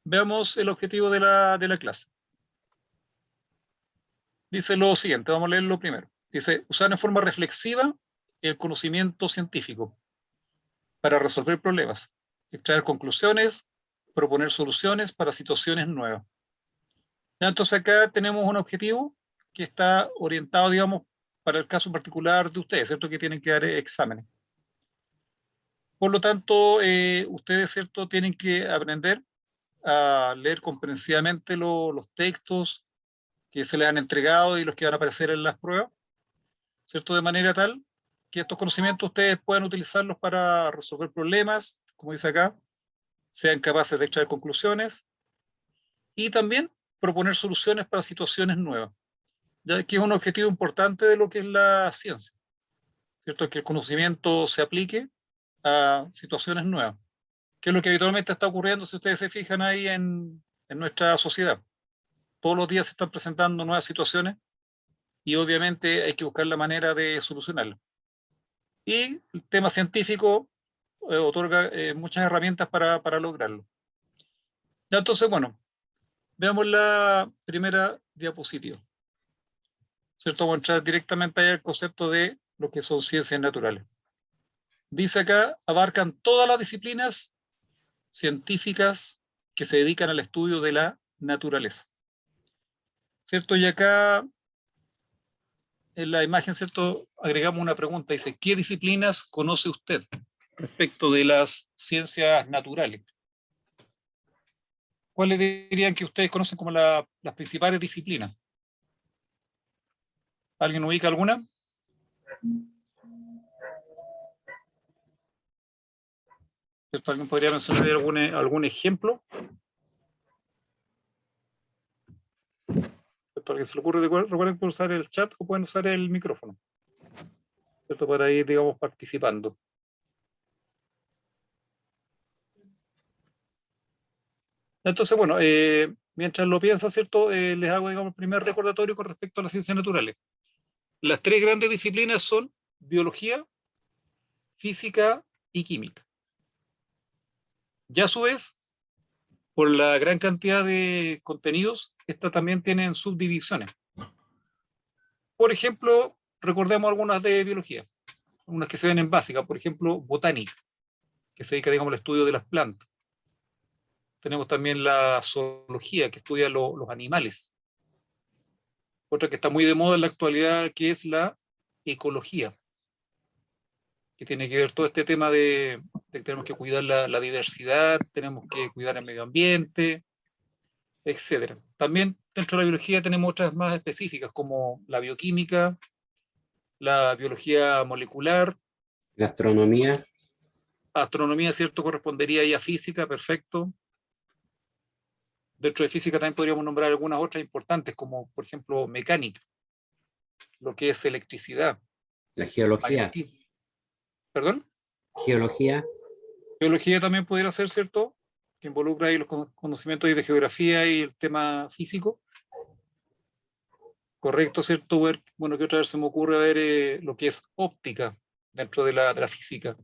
Veamos el objetivo de la clase. Dice lo siguiente, vamos a leerlo primero. Dice, usar en forma reflexiva el conocimiento científico para resolver problemas, extraer conclusiones, proponer soluciones para situaciones nuevas. Ya, entonces acá tenemos un objetivo que está orientado, digamos, para el caso particular de ustedes, ¿cierto? Que tienen que dar exámenes. Por lo tanto, ustedes, ¿cierto? Tienen que aprender a leer comprensivamente los textos que se les han entregado y los que van a aparecer en las pruebas, ¿cierto? De manera tal que estos conocimientos ustedes puedan utilizarlos para resolver problemas, como dice acá, sean capaces de extraer conclusiones y también proponer soluciones para situaciones nuevas, ya que es un objetivo importante de lo que es la ciencia, ¿cierto? Que el conocimiento se aplique a situaciones nuevas, que es lo que habitualmente está ocurriendo si ustedes se fijan ahí en nuestra sociedad. Todos los días se están presentando nuevas situaciones y obviamente hay que buscar la manera de solucionarlas. Y el tema científico otorga muchas herramientas para lograrlo. Ya, entonces, bueno, veamos la primera diapositiva. ¿Cierto? Vamos a entrar directamente ahí al concepto de lo que son ciencias naturales. Dice acá, abarcan todas las disciplinas científicas que se dedican al estudio de la naturaleza. ¿Cierto? Y acá en la imagen, ¿cierto? Agregamos una pregunta, dice, ¿qué disciplinas conoce usted respecto de las ciencias naturales? ¿Cuáles dirían que ustedes conocen como las principales disciplinas? ¿Alguien ubica alguna? ¿Cierto? ¿Alguien podría mencionar algún ejemplo? ¿Cierto? ¿Alguien se le ocurre? Recuerden que usar el chat o pueden usar el micrófono, ¿cierto? Para ir, digamos, participando. Entonces, bueno, mientras lo piensan, ¿cierto? Les hago, digamos, el primer recordatorio con respecto a las ciencias naturales. Las tres grandes disciplinas son biología, física y química. Ya a su vez, por la gran cantidad de contenidos, estas también tienen subdivisiones. Por ejemplo, recordemos algunas de biología, unas que se ven en básica, por ejemplo, botánica, que se dedica, digamos, al estudio de las plantas. Tenemos también la zoología, que estudia los animales. Otra que está muy de moda en la actualidad, que es la ecología, que tiene que ver todo este tema de que tenemos que cuidar la diversidad, tenemos que cuidar el medio ambiente, etcétera. También dentro de la biología tenemos otras más específicas, como la bioquímica, la biología molecular, La astronomía. astronomía, ¿cierto? Correspondería ahí a física, perfecto. Dentro de física también podríamos nombrar algunas otras importantes, como por ejemplo mecánica, lo que es electricidad, La geología. magnetismo. ¿Perdón? Geología. Geología también pudiera ser, ¿cierto? Que involucra ahí los conocimientos de geografía y el tema físico. Correcto, ¿cierto? Bueno, que otra vez se me ocurre ver lo que es óptica dentro de la física.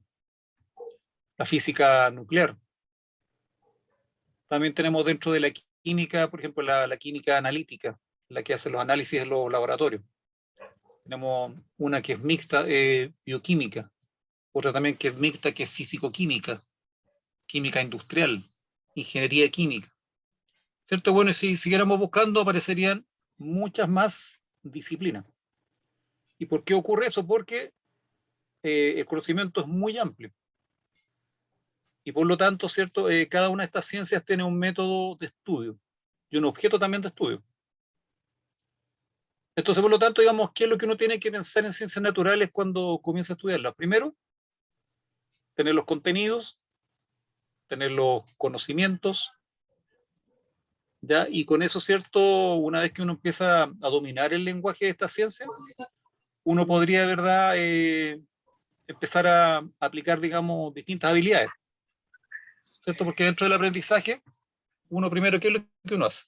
La física nuclear. También tenemos dentro de la química, por ejemplo, la química analítica, la que hace los análisis en los laboratorios. Tenemos una que es mixta, bioquímica. Otra también que es mixta, que es físico-química, química industrial, ingeniería química. ¿Cierto? Bueno, si siguiéramos buscando, aparecerían muchas más disciplinas. ¿Y por qué ocurre eso? Porque el conocimiento es muy amplio. Y por lo tanto, ¿cierto? Cada una de estas ciencias tiene un método de estudio y un objeto también de estudio. Entonces, por lo tanto, digamos, ¿qué es lo que uno tiene que pensar en ciencias naturales cuando comienza a estudiarlas? Primero, tener los contenidos, tener los conocimientos, ¿ya? Y con eso, ¿cierto? Una vez que uno empieza a dominar el lenguaje de esta ciencia, uno podría, ¿verdad?, empezar a aplicar, digamos, distintas habilidades, ¿cierto? Porque dentro del aprendizaje, uno primero, ¿qué es lo que uno hace?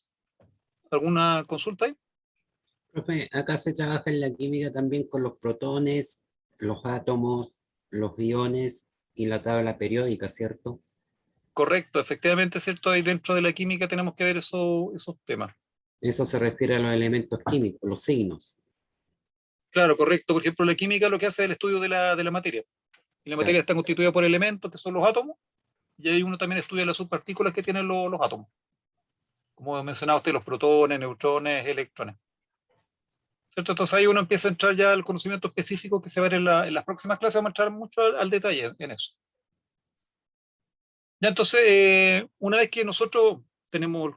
¿Alguna consulta ahí? Profe, acá se trabaja en la química también con los protones, los átomos, los iones y la tabla periódica, ¿cierto? Correcto, efectivamente, ¿cierto? Ahí dentro de la química tenemos que ver esos temas. Eso se refiere a los elementos químicos, los signos. Claro, correcto. Por ejemplo, la química lo que hace es el estudio de la materia. Y la materia Claro. está constituida por elementos que son los átomos, y ahí uno también estudia las subpartículas que tienen los átomos. Como mencionaba usted, los protones, neutrones, electrones. ¿Cierto? Entonces ahí uno empieza a entrar ya al conocimiento específico que se va a ver en las próximas clases, vamos a entrar mucho al detalle en eso. Ya entonces, una vez que nosotros tenemos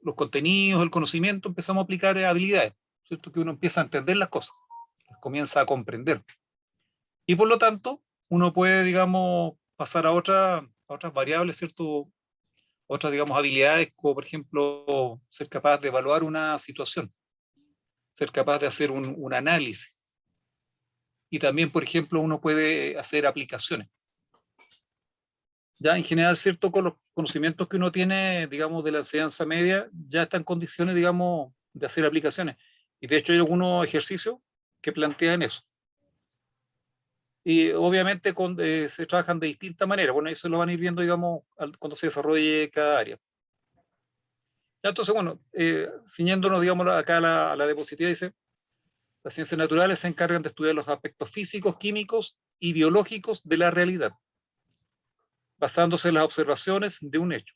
los contenidos, el conocimiento, empezamos a aplicar habilidades, ¿cierto? Que uno empieza a entender las cosas, comienza a comprender. Y por lo tanto, uno puede, digamos, pasar a otras variables, ¿cierto? Otras, digamos, habilidades, como por ejemplo, ser capaz de evaluar una situación, ser capaz de hacer un análisis. Y también, por ejemplo, uno puede hacer aplicaciones. Ya en general, ¿cierto? Con los conocimientos que uno tiene, digamos, de la enseñanza media, ya está en condiciones, digamos, de hacer aplicaciones. Y de hecho hay algunos ejercicios que plantean eso. Y obviamente se trabajan de distinta manera. Bueno, eso lo van a ir viendo, digamos, cuando se desarrolle cada área. Ya, entonces, bueno, ciñéndonos, digamos, acá a la diapositiva, dice, las ciencias naturales se encargan de estudiar los aspectos físicos, químicos y biológicos de la realidad, basándose en las observaciones de un hecho.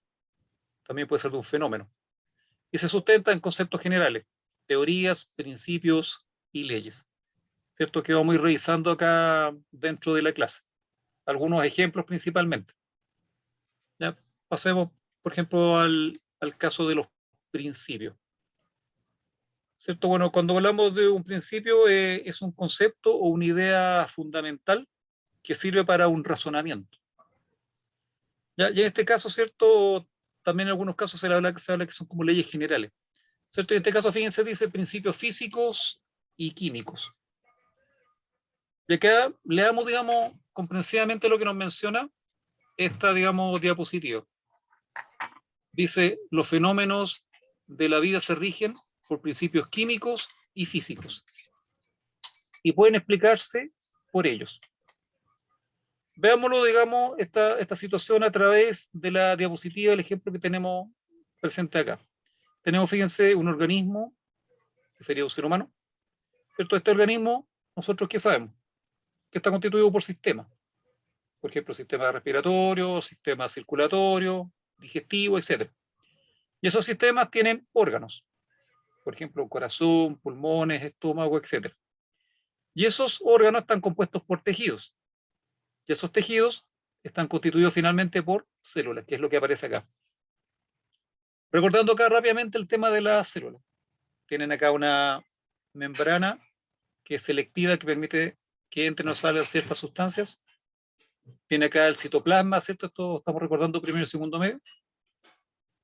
También puede ser de un fenómeno. Y se sustenta en conceptos generales, teorías, principios y leyes. ¿Cierto? Que vamos a ir revisando acá dentro de la clase. Algunos ejemplos principalmente. ¿Ya? Pasemos, por ejemplo, al caso de los principios. ¿Cierto? Bueno, cuando hablamos de un principio, es un concepto o una idea fundamental que sirve para un razonamiento. ¿Ya? Y en este caso, ¿cierto? También en algunos casos se habla que son como leyes generales. ¿Cierto? Y en este caso, fíjense, dice principios físicos y químicos. Y acá leamos, digamos, comprensivamente lo que nos menciona esta, digamos, diapositiva. Dice, los fenómenos de la vida se rigen por principios químicos y físicos y pueden explicarse por ellos. Veámoslo, digamos, esta situación a través de la diapositiva, el ejemplo que tenemos presente acá. Tenemos, fíjense, un organismo, que sería un ser humano, ¿cierto? Este organismo, nosotros, ¿qué sabemos? Que está constituido por sistemas. Por ejemplo, sistema respiratorio, sistema circulatorio, digestivo, etc. Y esos sistemas tienen órganos, por ejemplo, corazón, pulmones, estómago, etc. Y esos órganos están compuestos por tejidos. Y esos tejidos están constituidos finalmente por células, que es lo que aparece acá. Recordando acá rápidamente el tema de las células. Tienen acá una membrana que es selectiva, que permite que entren o salgan ciertas sustancias. Tiene acá el citoplasma, ¿cierto? Esto estamos recordando primero y segundo medio.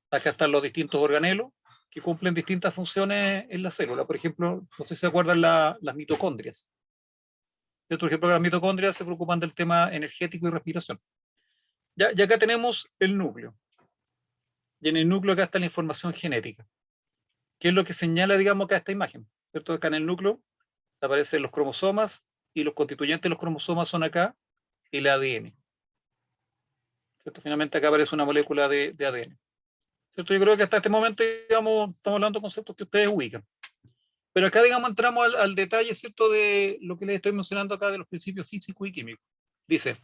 Acá están los distintos organelos que cumplen distintas funciones en la célula. Por ejemplo, no sé si se acuerdan las mitocondrias. Por ejemplo, las mitocondrias se preocupan del tema energético y respiración. Ya, y acá tenemos el núcleo. Y en el núcleo acá está la información genética, que es lo que señala, digamos, acá esta imagen. ¿Cierto? Acá en el núcleo aparecen los cromosomas y los constituyentes de los cromosomas son acá el ADN. ¿Cierto? Finalmente acá aparece una molécula de ADN. ¿Cierto? Yo creo que hasta este momento, digamos, estamos hablando de conceptos que ustedes ubican. Pero acá, digamos, entramos al detalle, ¿cierto?, de lo que les estoy mencionando acá de los principios físicos y químicos. Dice,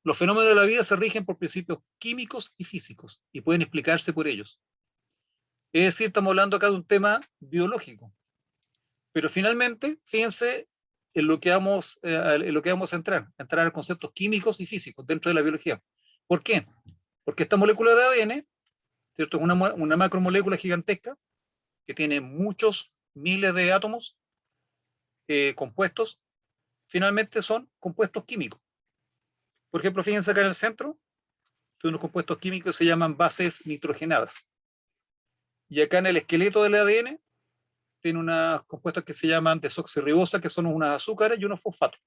los fenómenos de la vida se rigen por principios químicos y físicos y pueden explicarse por ellos. Es decir, estamos hablando acá de un tema biológico. Pero finalmente, fíjense en lo que vamos a entrar a conceptos químicos y físicos dentro de la biología. ¿Por qué? Porque esta molécula de ADN, ¿cierto?, es una macromolécula gigantesca que tiene muchos miles de átomos compuestos, finalmente son compuestos químicos. Por ejemplo, fíjense acá en el centro, de unos compuestos químicos que se llaman bases nitrogenadas. Y acá en el esqueleto del ADN tiene unos compuestos que se llaman desoxirribosa, que son unos azúcares y unos fosfatos.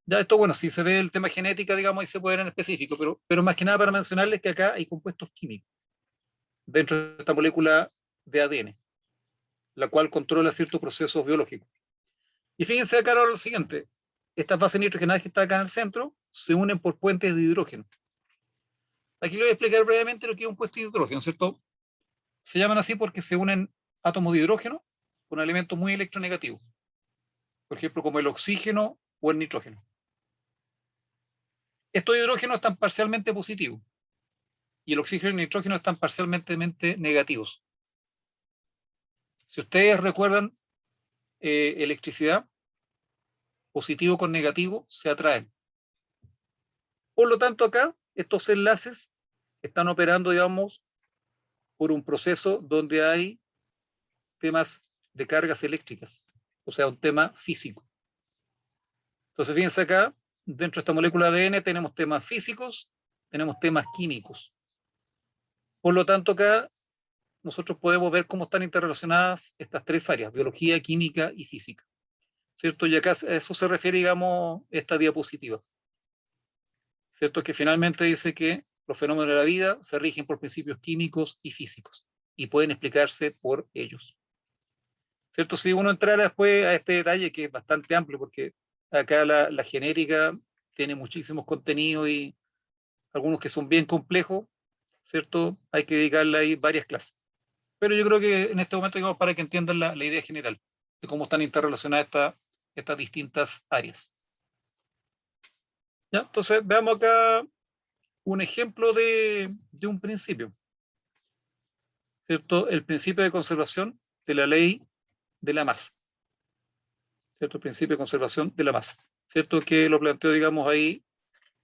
Ya esto, bueno, si se ve el tema genética, digamos, ahí se puede ver en específico, pero más que nada para mencionarles que acá hay compuestos químicos dentro de esta molécula de ADN, la cual controla ciertos procesos biológicos. Y fíjense acá ahora lo siguiente, estas bases nitrogenadas que están acá en el centro se unen por puentes de hidrógeno. Aquí le voy a explicar brevemente lo que es un compuesto de hidrógeno, ¿cierto? Se llaman así porque se unen átomos de hidrógeno con elementos muy electronegativos, por ejemplo, como el oxígeno o el nitrógeno. Estos hidrógenos están parcialmente positivos y el oxígeno y el nitrógeno están parcialmente negativos. Si ustedes recuerdan electricidad, positivo con negativo se atraen. Por lo tanto, acá estos enlaces están operando, digamos, por un proceso donde hay temas de cargas eléctricas, o sea, un tema físico. Entonces, fíjense acá, dentro de esta molécula de ADN tenemos temas físicos, tenemos temas químicos. Por lo tanto, acá nosotros podemos ver cómo están interrelacionadas estas tres áreas, biología, química y física. ¿Cierto? Y acá a eso se refiere, digamos, esta diapositiva. ¿Cierto? Que finalmente dice que los fenómenos de la vida se rigen por principios químicos y físicos y pueden explicarse por ellos. ¿Cierto? Si uno entrara después a este detalle que es bastante amplio, porque acá la genérica tiene muchísimos contenidos y algunos que son bien complejos, ¿cierto? Hay que dedicarle ahí varias clases. Pero yo creo que en este momento, digamos, para que entiendan la idea general de cómo están interrelacionadas estas distintas áreas. ¿Ya? Entonces, veamos acá un ejemplo de un principio, ¿cierto? El principio de conservación de la ley de la masa, ¿cierto? El principio de conservación de la masa, ¿cierto? Que lo planteó, digamos, ahí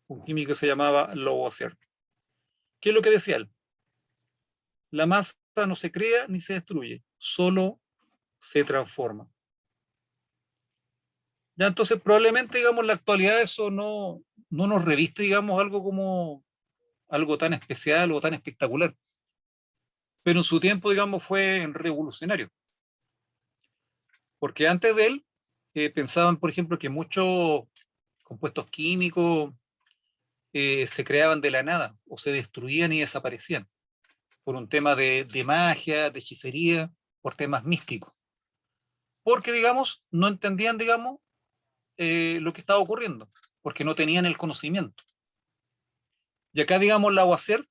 un químico que se llamaba Lavoisier. ¿Qué es lo que decía él? La masa no se crea ni se destruye, solo se transforma. Ya, entonces probablemente, digamos, en la actualidad eso no nos reviste, digamos, algo como algo tan especial o tan espectacular. Pero en su tiempo, digamos, fue revolucionario. Porque antes de él, pensaban, por ejemplo, que muchos compuestos químicos se creaban de la nada o se destruían y desaparecían por un tema de magia, de hechicería, por temas místicos. Porque, digamos, no entendían, digamos, lo que estaba ocurriendo, porque no tenían el conocimiento. Y acá, digamos, Lavoisier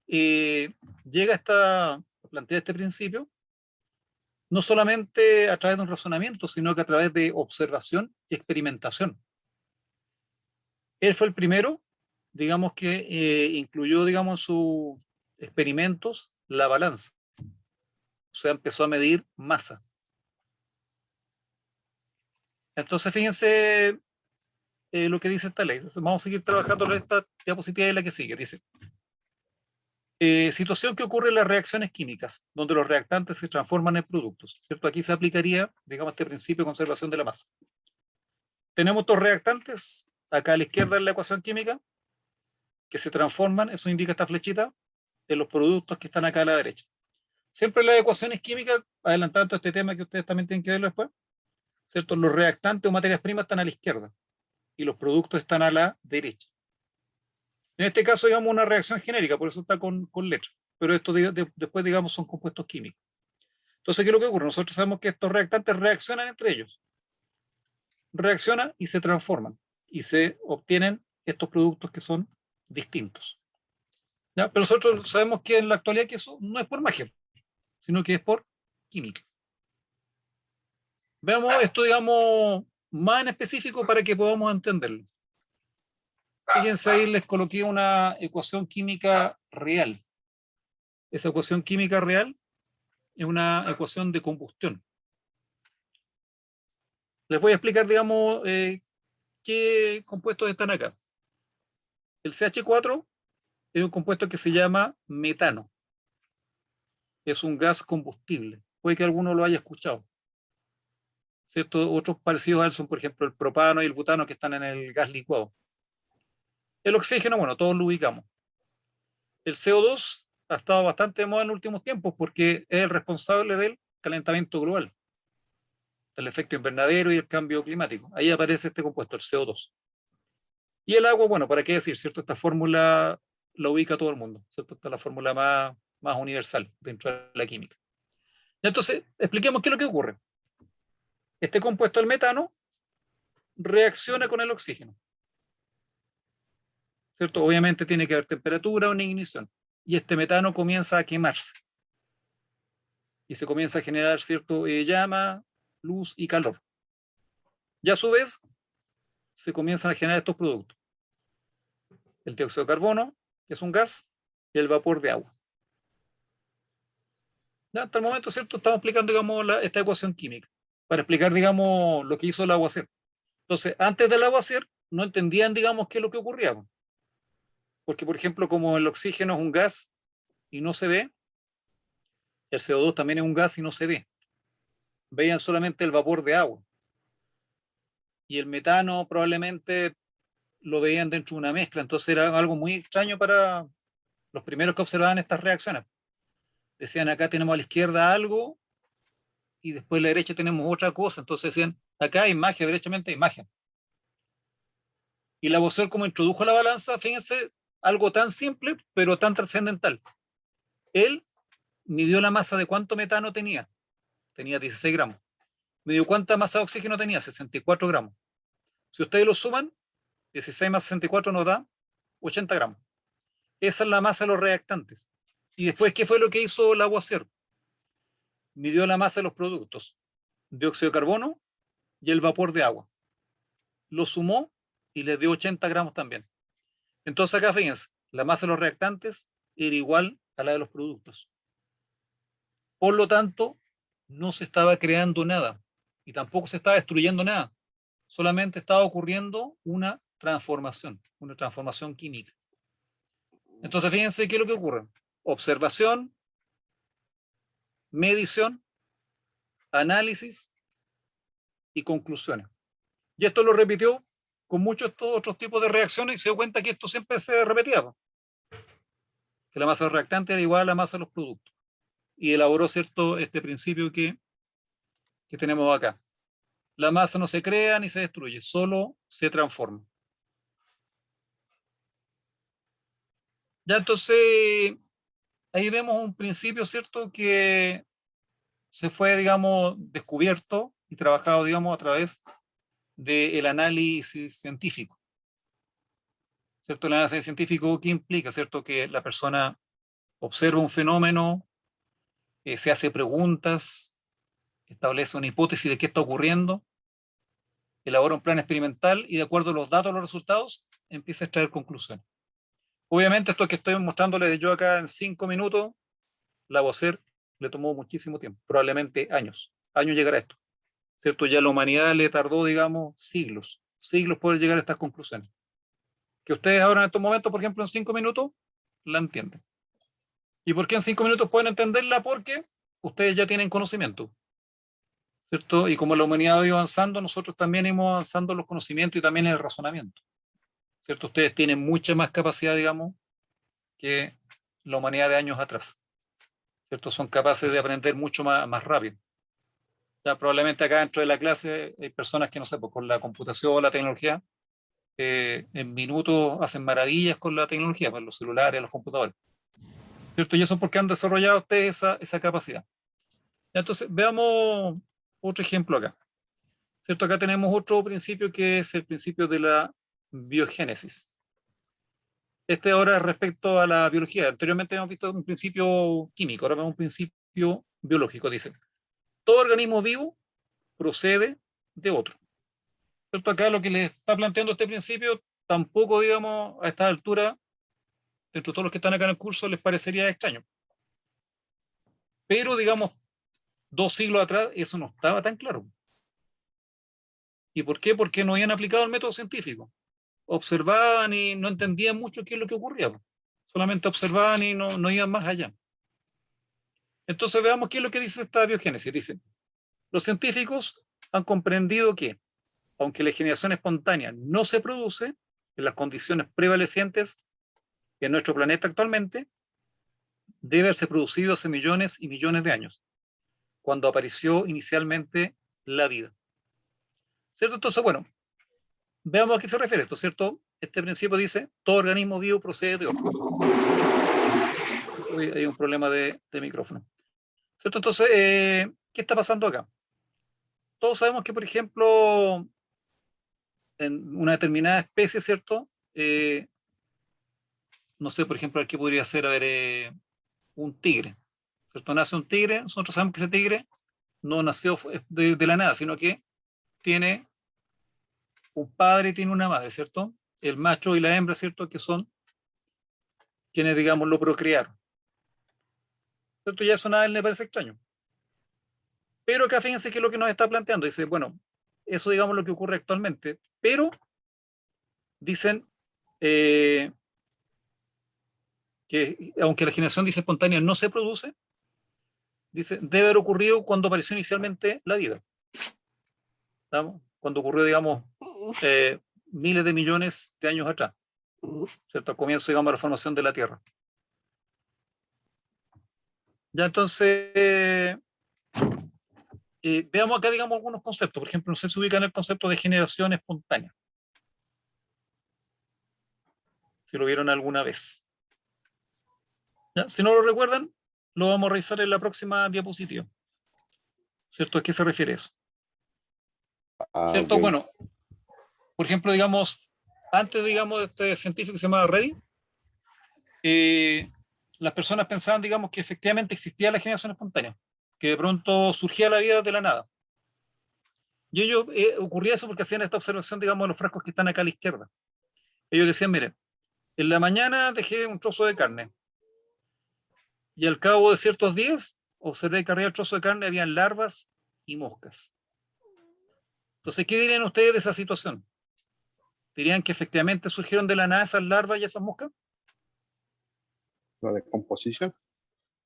llega a plantear este principio, no solamente a través de un razonamiento, sino que a través de observación y experimentación. Él fue el primero, digamos, que incluyó, digamos, en sus experimentos la balanza. O sea, empezó a medir masa. Entonces, fíjense lo que dice esta ley. Entonces, vamos a seguir trabajando en esta diapositiva y la que sigue. Dice, situación que ocurre en las reacciones químicas, donde los reactantes se transforman en productos, ¿cierto? Aquí se aplicaría, digamos, este principio de conservación de la masa. Tenemos dos reactantes, acá a la izquierda en la ecuación química, que se transforman, eso indica esta flechita, en los productos que están acá a la derecha. Siempre en las ecuaciones químicas, adelantando este tema que ustedes también tienen que verlo después, ¿cierto? Los reactantes o materias primas están a la izquierda y los productos están a la derecha. En este caso, digamos, una reacción genérica, por eso está con letra, pero esto después, digamos, son compuestos químicos. Entonces, ¿qué es lo que ocurre? Nosotros sabemos que estos reactantes reaccionan entre ellos. Reaccionan y se transforman y se obtienen estos productos que son distintos. ¿Ya? Pero nosotros sabemos que en la actualidad que eso no es por magia, sino que es por química. Veamos esto, digamos, más en específico para que podamos entenderlo. Fíjense ahí, les coloqué una ecuación química real. Esa ecuación química real es una ecuación de combustión. Les voy a explicar, digamos, qué compuestos están acá. El CH4 es un compuesto que se llama metano. Es un gas combustible. Puede que alguno lo haya escuchado. ¿Cierto? Otros parecidos a él son, por ejemplo, el propano y el butano que están en el gas licuado. El oxígeno, bueno, todos lo ubicamos. El CO2 ha estado bastante de moda en los últimos tiempos porque es el responsable del calentamiento global, del efecto invernadero y el cambio climático. Ahí aparece este compuesto, el CO2. Y el agua, bueno, ¿para qué decir? ¿Cierto? Esta fórmula la ubica todo el mundo, ¿cierto? Esta es la fórmula más universal dentro de la química. Entonces, expliquemos qué es lo que ocurre. Este compuesto, el metano, reacciona con el oxígeno. ¿cierto? Obviamente tiene que haber temperatura o una ignición. Y este metano comienza a quemarse. Y se comienza a generar, ¿cierto? Llama, luz y calor. Y a su vez, se comienzan a generar estos productos. El dióxido de carbono, que es un gas, y el vapor de agua. Ya, hasta el momento, ¿cierto? Estamos explicando, digamos, esta ecuación química, para explicar, digamos, lo que hizo el aguacero. Entonces, antes del aguacero, no entendían, digamos, qué es lo que ocurría. Porque, por ejemplo, como el oxígeno es un gas y no se ve, el CO2 también es un gas y no se ve. Veían solamente el vapor de agua. Y el metano probablemente lo veían dentro de una mezcla. Entonces era algo muy extraño para los primeros que observaban estas reacciones. Decían, acá tenemos a la izquierda algo y después a la derecha tenemos otra cosa. Entonces decían, acá hay magia, derechamente hay magia. Y Lavoisier, como introdujo la balanza, fíjense, algo tan simple, pero tan trascendental. Él midió la masa de cuánto metano tenía. Tenía 16 gramos. Midió cuánta masa de oxígeno tenía, 64 gramos. Si ustedes lo suman, 16 más 64 nos da 80 gramos. Esa es la masa de los reactantes. Y después, ¿qué fue lo que hizo Lavoisier? Midió la masa de los productos, dióxido de carbono y el vapor de agua. Lo sumó y le dio 80 gramos también. Entonces acá fíjense, la masa de los reactantes era igual a la de los productos. Por lo tanto, no se estaba creando nada y tampoco se estaba destruyendo nada. Solamente estaba ocurriendo una transformación química. Entonces fíjense qué es lo que ocurre. Observación, medición, análisis y conclusiones. Y esto lo repitió con muchos otros tipos de reacciones y se dio cuenta que esto siempre se repetía, que la masa reactante era igual a la masa de los productos. Y elaboró, ¿cierto?, este principio que tenemos acá. La masa no se crea ni se destruye, solo se transforma. Ya entonces, ahí vemos un principio, ¿cierto?, que se fue, digamos, descubierto y trabajado, digamos, a través del análisis científico. ¿Cierto? El análisis científico, ¿qué implica? ¿Cierto? Que la persona observa un fenómeno, se hace preguntas, establece una hipótesis de qué está ocurriendo, elabora un plan experimental y de acuerdo a los datos, los resultados, empieza a extraer conclusiones. Obviamente esto que estoy mostrándoles yo acá en 5 minutos, Lavoisier le tomó muchísimo tiempo, probablemente años llegar a esto. ¿Cierto? Ya la humanidad le tardó, digamos, siglos poder llegar a estas conclusiones. Que ustedes ahora en estos momentos, por ejemplo, en 5 minutos, la entienden. ¿Y por qué en 5 minutos pueden entenderla? Porque ustedes ya tienen conocimiento, ¿cierto? Y como la humanidad ha ido avanzando, nosotros también hemos avanzando en los conocimientos y también en el razonamiento, ¿cierto? Ustedes tienen mucha más capacidad, digamos, que la humanidad de años atrás, ¿cierto? Son capaces de aprender mucho más rápido. Ya probablemente acá dentro de la clase hay personas que, no sé, pues con la computación o la tecnología, en minutos hacen maravillas con la tecnología, con los celulares, los computadores, ¿cierto? Y eso es porque han desarrollado ustedes esa capacidad. Entonces, veamos otro ejemplo acá, ¿cierto? Acá tenemos otro principio que es el principio de la biogénesis. Este ahora respecto a la biología. Anteriormente hemos visto un principio químico, ahora vemos un principio biológico. Dice, todo organismo vivo procede de otro. ¿Cierto? Acá lo que les está planteando este principio, tampoco, digamos, a esta altura, dentro de todos los que están acá en el curso, les parecería extraño. Pero, digamos, 2 siglos atrás, eso no estaba tan claro. ¿Y por qué? Porque no habían aplicado el método científico. Observaban y no entendían mucho qué es lo que ocurría. Solamente observaban y no iban más allá. Entonces veamos qué es lo que dice esta biogénesis. Dice, los científicos han comprendido que, aunque la generación espontánea no se produce en las condiciones prevalecientes en nuestro planeta actualmente, debe haberse producido hace millones y millones de años, cuando apareció inicialmente la vida. ¿Cierto? Entonces, bueno, veamos a qué se refiere esto, ¿cierto? Este principio dice, todo organismo vivo procede de otro. Hay un problema de micrófono. ¿Cierto? Entonces, ¿qué está pasando acá? Todos sabemos que, por ejemplo, en una determinada especie, ¿cierto? no sé, por ejemplo, ¿qué podría ser? A ver, un tigre, ¿cierto? Nace un tigre, nosotros sabemos que ese tigre no nació de la nada, sino que tiene un padre y tiene una madre, ¿cierto? El macho y la hembra, ¿cierto? Que son quienes, digamos, lo procrearon. ¿Cierto? Ya eso nada le parece extraño. Pero acá fíjense que es lo que nos está planteando. Dice, bueno, eso digamos lo que ocurre actualmente, pero dicen que aunque la generación dice espontánea no se produce, dice, debe haber ocurrido cuando apareció inicialmente la vida. ¿Estamos? Cuando ocurrió, digamos, miles de millones de años atrás, ¿cierto? Al comienzo, digamos, de la formación de la Tierra. Ya entonces, veamos acá, digamos, algunos conceptos. Por ejemplo, no sé si ubican el concepto de generación espontánea. Si lo vieron alguna vez. ¿Ya? Si no lo recuerdan, lo vamos a revisar en la próxima diapositiva. ¿Cierto? ¿A qué se refiere eso? ¿Cierto? Ok. Bueno, por ejemplo, digamos, antes, digamos, de este científico que se llamaba Rey, las personas pensaban, digamos, que efectivamente existía la generación espontánea, que de pronto surgía la vida de la nada. Y ellos, ocurría eso porque hacían esta observación, digamos, de los frascos que están acá a la izquierda. Ellos decían, miren, en la mañana dejé un trozo de carne, y al cabo de ciertos días observé que arriba del trozo de carne habían larvas y moscas. Entonces, ¿qué dirían ustedes de esa situación? ¿Dirían que efectivamente surgieron de la nada esas larvas y esas moscas? La descomposición.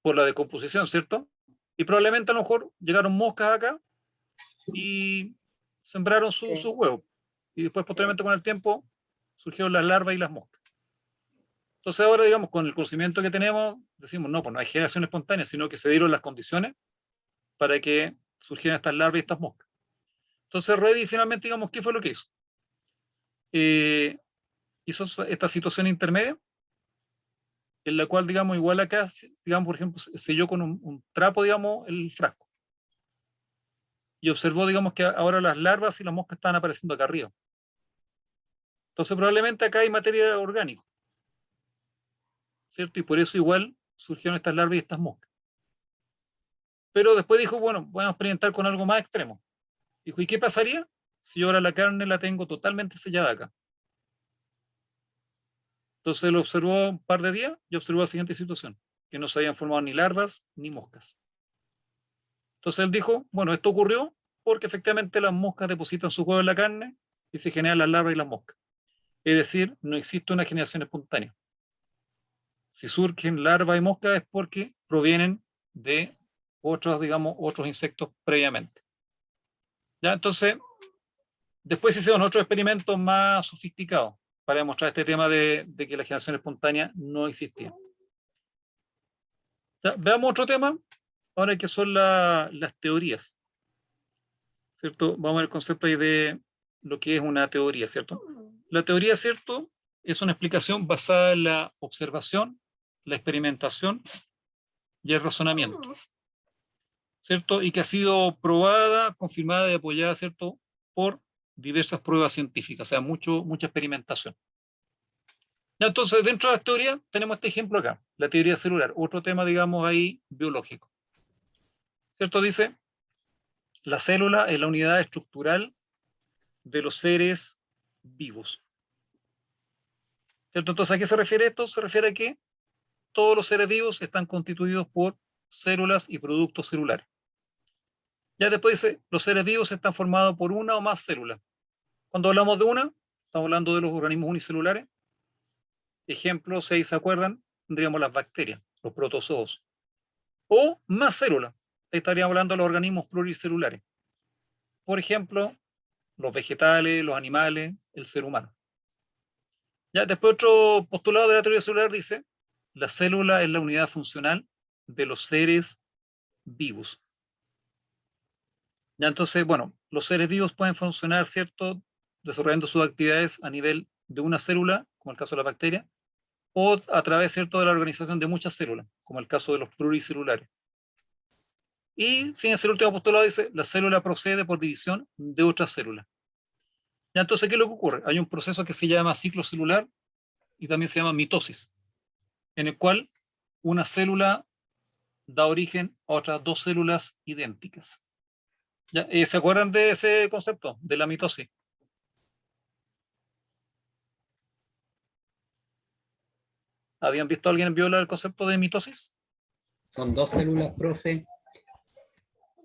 Por la decomposición, ¿cierto? Y probablemente a lo mejor llegaron moscas acá y sembraron sus huevos. Y después, posteriormente, con el tiempo, surgieron las larvas y las moscas. Entonces ahora, digamos, con el conocimiento que tenemos, decimos, no, pues no hay generación espontánea, sino que se dieron las condiciones para que surgieran estas larvas y estas moscas. Entonces Reddy finalmente, digamos, ¿qué fue lo que hizo? Hizo esta situación intermedia, en la cual, digamos, igual acá, digamos, por ejemplo, selló con un trapo, digamos, el frasco. Y observó, digamos, que ahora las larvas y las moscas están apareciendo acá arriba. Entonces probablemente acá hay materia orgánica, ¿cierto? Y por eso igual surgieron estas larvas y estas moscas. Pero después dijo, bueno, vamos a experimentar con algo más extremo. Dijo, ¿y qué pasaría si ahora la carne la tengo totalmente sellada acá? Entonces lo observó un par de días y observó la siguiente situación, que no se habían formado ni larvas ni moscas. Entonces él dijo, bueno, esto ocurrió porque efectivamente las moscas depositan sus huevos en la carne y se generan las larvas y las moscas. Es decir, no existe una generación espontánea. Si surgen larvas y moscas es porque provienen de otros, digamos, otros insectos previamente. ¿Ya? Entonces, después se hicieron otros experimentos más sofisticados para demostrar este tema de que la generación espontánea no existía. ¿Ya? Veamos otro tema, ahora que son las teorías. ¿Cierto? Vamos a ver el concepto ahí de lo que es una teoría, ¿cierto? La teoría, ¿cierto? Es una explicación basada en la observación, la experimentación y el razonamiento, ¿cierto? Y que ha sido probada, confirmada y apoyada, ¿cierto? Por diversas pruebas científicas, o sea, mucha experimentación. Ya, entonces, dentro de las teorías tenemos este ejemplo acá, la teoría celular, otro tema, digamos, ahí biológico. ¿Cierto? Dice, la célula es la unidad estructural de los seres vivos. ¿Cierto? Entonces, ¿a qué se refiere esto? Se refiere a que todos los seres vivos están constituidos por células y productos celulares. Ya después dice, los seres vivos están formados por una o más células. Cuando hablamos de una, estamos hablando de los organismos unicelulares. Ejemplo, si se acuerdan, tendríamos las bacterias, los protozoos. O más células. Ahí estaríamos hablando de los organismos pluricelulares. Por ejemplo, los vegetales, los animales, el ser humano. Ya después otro postulado de la teoría celular dice, la célula es la unidad funcional de los seres vivos. Ya entonces, bueno, los seres vivos pueden funcionar, ¿cierto? Desarrollando sus actividades a nivel de una célula, como el caso de la bacteria, o a través, ¿cierto?, de la organización de muchas células, como el caso de los pluricelulares. Y, fíjense, el último postulado dice, la célula procede por división de otras células. Ya entonces, ¿qué es lo que ocurre? Hay un proceso que se llama ciclo celular y también se llama mitosis. en el cual una célula da origen a otras dos células idénticas. ¿Ya? ¿Se acuerdan de ese concepto, de la mitosis? ¿Habían visto a alguien violar el concepto de mitosis? Son dos células, profe,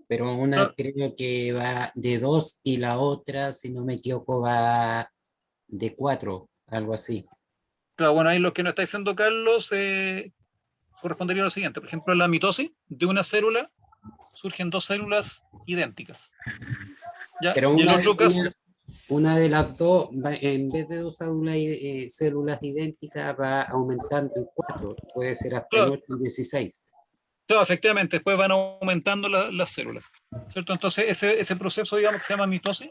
pero una Ah, creo que va de 2 y la otra, si no me equivoco, va de 4, algo así. claro, bueno, ahí lo que nos está diciendo Carlos correspondería a lo siguiente. Por ejemplo, en la mitosis de una célula surgen dos células idénticas. ¿Ya? Pero Y el otro caso, una de las dos, en vez de dos células idénticas, va aumentando en 4, puede ser hasta en claro, 8 y 16. claro, efectivamente, después van aumentando las células, ¿cierto? Entonces, ese proceso, digamos, que se llama mitosis,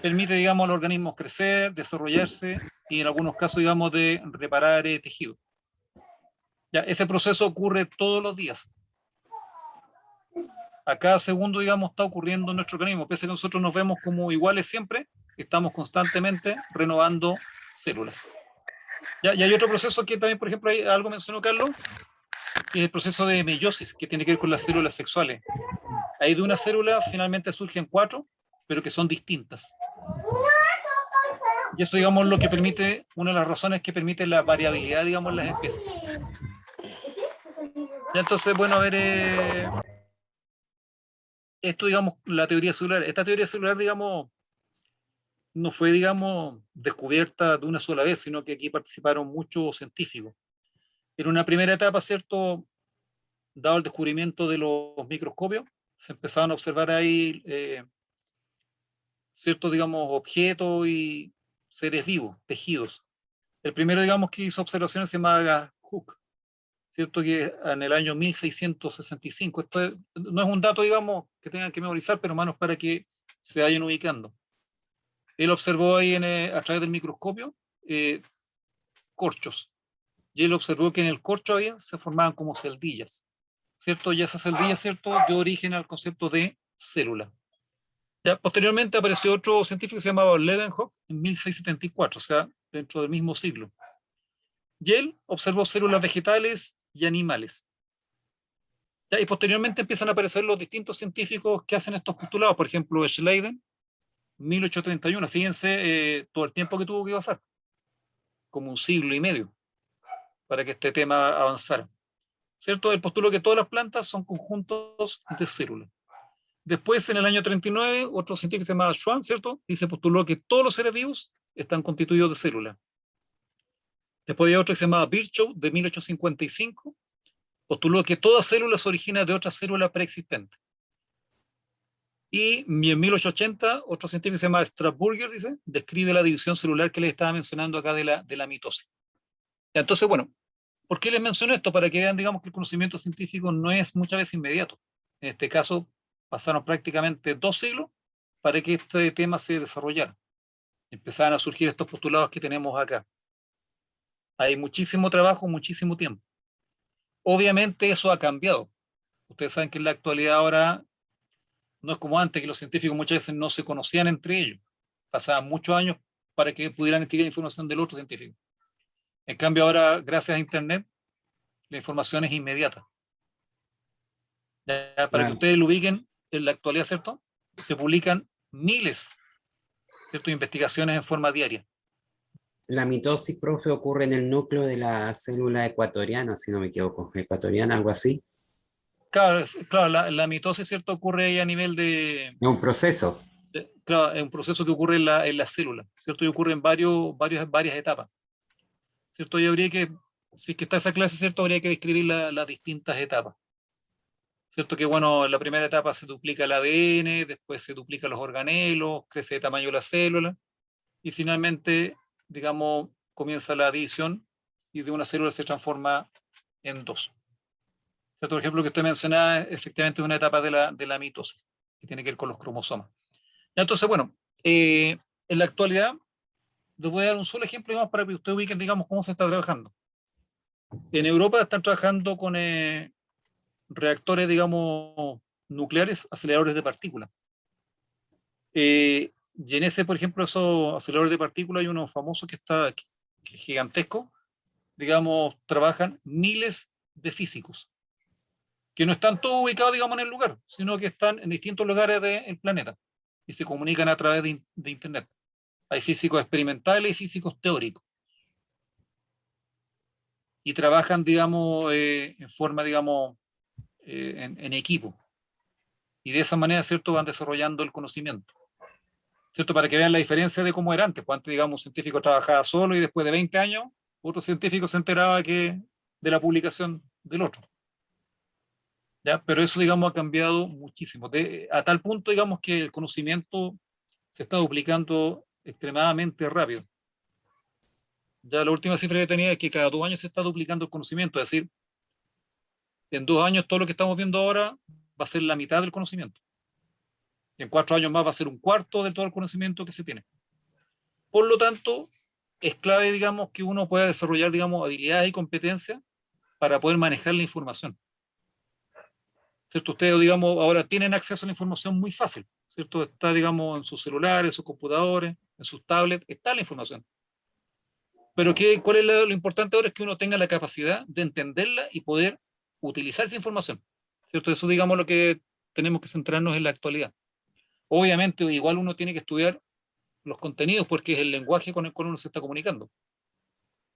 permite, digamos, al organismo crecer, desarrollarse y en algunos casos, digamos, de reparar tejido. Ya, ese proceso ocurre todos los días. A cada segundo, digamos, está ocurriendo en nuestro organismo. Pese a que nosotros nos vemos como iguales siempre, estamos constantemente renovando células. Ya, y hay otro proceso que también, por ejemplo, algo mencionó Carlos, que es el proceso de meiosis, que tiene que ver con las células sexuales. Ahí de una célula finalmente surgen cuatro, pero que son distintas. Y eso, digamos, lo que permite, una de las razones que permite la variabilidad, digamos, en las especies. Ya entonces, bueno, a ver, esto, digamos, la teoría celular. Esta teoría celular, digamos, no fue, digamos, descubierta de una sola vez, sino que aquí participaron muchos científicos. En una primera etapa, ¿cierto? Dado el descubrimiento de los microscopios, se empezaron a observar ahí ciertos, digamos, objetos y seres vivos, tejidos. El primero, digamos, que hizo observaciones se llamaba Hooke, ¿cierto? Que en el año 1665. No es un dato, digamos, que tengan que memorizar, pero más para que se vayan ubicando. Él observó ahí a través del microscopio eh, corchos. Y él observó que en el corcho había, se formaban como celdillas, ¿cierto? Y esas celdillas, ¿cierto?, dio origen al concepto de célula. Ya, posteriormente apareció otro científico que se llamaba Leeuwenhoek en 1674, o sea, dentro del mismo siglo. Y él observó células vegetales y animales. Ya, y posteriormente empiezan a aparecer los distintos científicos que hacen estos postulados, por ejemplo, Schleiden, 1831, fíjense todo el tiempo que tuvo que pasar, como un siglo y medio, para que este tema avanzara. ¿Cierto? El postuló que todas las plantas son conjuntos de células. Después, en el año 39, otro científico se llama Schwann, ¿cierto? Y se postuló que todos los seres vivos están constituidos de células. Después hay otro que se llama Virchow, de 1855, postuló que toda célula se origina de otra célula preexistente. Y en 1880, otro científico que se llama Strasburger, dice, describe la división celular que les estaba mencionando acá de la mitosis. Entonces, bueno, ¿por qué les menciono esto? Para que vean, digamos, que el conocimiento científico no es muchas veces inmediato. En este caso, pasaron prácticamente 2 siglos para que este tema se desarrollara. Empezaron a surgir estos postulados que tenemos acá. Hay muchísimo trabajo, muchísimo tiempo. Obviamente eso ha cambiado. Ustedes saben que en la actualidad ahora no es como antes, que los científicos muchas veces no se conocían entre ellos. Pasaban muchos años para que pudieran adquirir información del otro científico. En cambio ahora, gracias a Internet, la información es inmediata. Ya, para que Claro. ustedes lo ubiquen, en la actualidad, ¿cierto? Se publican miles, ¿cierto?, de investigaciones en forma diaria. La mitosis, profe, ocurre en el núcleo de la célula ecuatoriana, si no me equivoco, ecuatoriana, algo así. Claro, claro, la mitosis, ¿cierto?, ocurre ahí a nivel Es un proceso. claro, es un proceso que ocurre en la célula, ¿cierto? Y ocurre en varias etapas, ¿cierto? Y habría que, si es que está esa clase, ¿cierto?, habría que describir las distintas etapas. ¿Cierto? Que bueno, en la primera etapa se duplica el ADN, después se duplican los organelos, crece de tamaño la célula, y finalmente, digamos, comienza la división y de una célula se transforma en dos. ¿Cierto? Por ejemplo, que usted mencionaba, efectivamente es una etapa de la mitosis, que tiene que ver con los cromosomas. Entonces, bueno, en la actualidad, les voy a dar un solo ejemplo, digamos, para que ustedes ubiquen, digamos, cómo se está trabajando. En Europa están trabajando con reactores, digamos, nucleares, aceleradores de partículas. Y en ese, por ejemplo, esos aceleradores de partículas hay uno famoso que es gigantesco, digamos, trabajan miles de físicos, que no están todos ubicados, digamos, en el lugar, sino que están en distintos lugares del planeta y se comunican a través de Internet. Hay físicos experimentales y físicos teóricos. Y trabajan, digamos, en forma, digamos, en equipo. Y de esa manera, ¿cierto?, van desarrollando el conocimiento. ¿Cierto? Para que vean la diferencia de cómo era antes. Pues antes, digamos, un científico trabajaba solo y después de 20 años, otro científico se enteraba de la publicación del otro. ¿Ya? Pero eso, digamos, ha cambiado muchísimo. A tal punto, digamos, que el conocimiento se está duplicando extremadamente rápido. Ya la última cifra que tenía es que cada 2 años se está duplicando el conocimiento. Es decir, en 2 años todo lo que estamos viendo ahora va a ser la mitad del conocimiento. Y en 4 años más va a ser un cuarto de todo el conocimiento que se tiene. Por lo tanto, es clave, digamos, que uno pueda desarrollar, digamos, habilidades y competencias para poder manejar la información. ¿Cierto? Ustedes, digamos, ahora tienen acceso a la información muy fácil, ¿cierto? Está, digamos, en sus celulares, en sus computadores, en sus tablets, está la información. Pero ¿cuál es lo importante ahora? Es que uno tenga la capacidad de entenderla y poder utilizar esa información, ¿cierto? Eso, digamos, lo que tenemos que centrarnos en la actualidad. Obviamente, igual uno tiene que estudiar los contenidos porque es el lenguaje con el cual uno se está comunicando,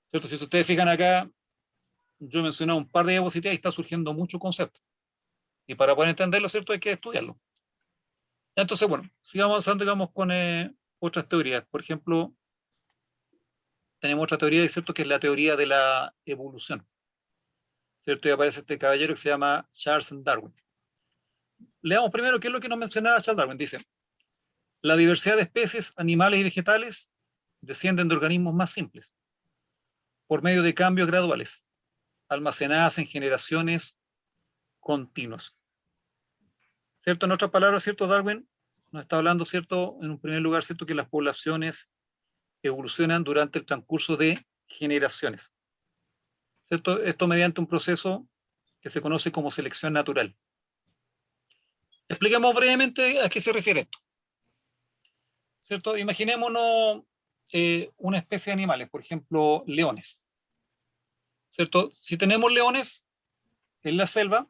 ¿cierto? Si ustedes fijan acá, yo he mencionado un par de diapositivas y está surgiendo mucho concepto. Y para poder entenderlo, ¿cierto?, hay que estudiarlo. Entonces, bueno, sigamos avanzando, digamos, con otras teorías. Por ejemplo, tenemos otra teoría, ¿cierto?, que es la teoría de la evolución, ¿cierto? Y aparece este caballero que se llama Charles Darwin. Leamos primero qué es lo que nos mencionaba Charles Darwin. Dice, la diversidad de especies animales y vegetales descienden de organismos más simples, por medio de cambios graduales, almacenadas en generaciones continuas. ¿Cierto? En otras palabras, ¿cierto? Darwin nos está hablando, ¿cierto?, en un primer lugar, ¿cierto?, que las poblaciones evolucionan durante el transcurso de generaciones, ¿cierto? Esto mediante un proceso que se conoce como selección natural. Expliquemos brevemente a qué se refiere esto, ¿cierto? Imaginémonos una especie de animales, por ejemplo, leones, ¿cierto? Si tenemos leones en la selva,